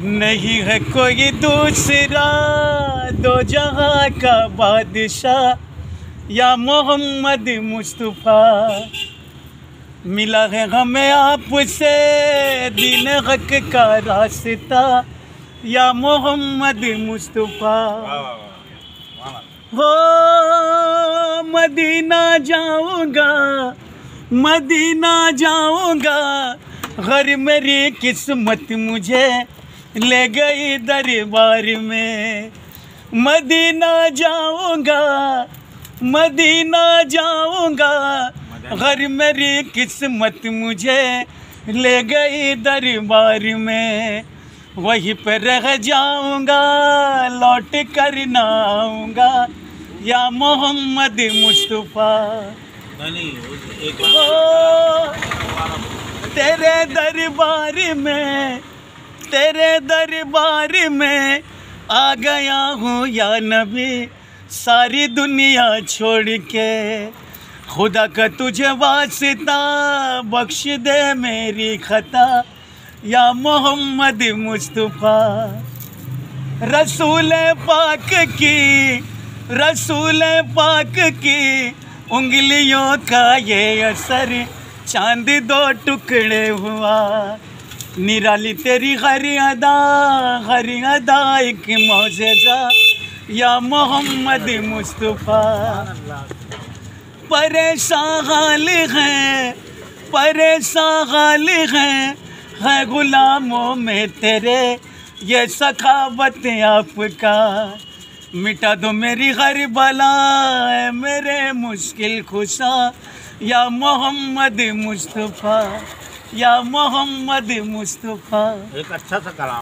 नहीं है कोई दूसरा दो जहां का बादशाह या मोहम्मद मुस्तफ़ा। मिला है हमें आपसे दीन हक का रास्ता या मोहम्मद मुस्तफ़ा। हो मदीना जाऊंगा, मदीना जाऊंगा, घर मेरी किस्मत मुझे ले गई दरबार में। मदीना जाऊंगा, मदीना जाऊंगा, घर मेरी किस्मत मुझे ले गई दरबार में। वहीं पर रह जाऊंगा, लौट कर ना आऊंगा या मोहम्मद मुस्तफ़ा। तेरे दरबार में, तेरे दरबार में आ गया हूँ या नबी, सारी दुनिया छोड़ के। खुदा का तुझे वास्ता बख्श दे मेरी खता या मोहम्मद मुस्तफ़ा। रसूल पाक की, रसूल पाक की उंगलियों का ये असर चांद दो टुकड़े हुआ। निराली तेरी हर अदा एक मौजज़ा या मोहम्मद मुस्तफ़ा। परेशान हाल हैं, परेशान हाल है गुलामों में तेरे ये सखावत आपका। मिटा दो मेरी हर बला मेरे मुश्किल खुशा या मोहम्मद मुस्तफ़ा, या मोहम्मद मुस्तफ़ा। एक अच्छा सा कलाम।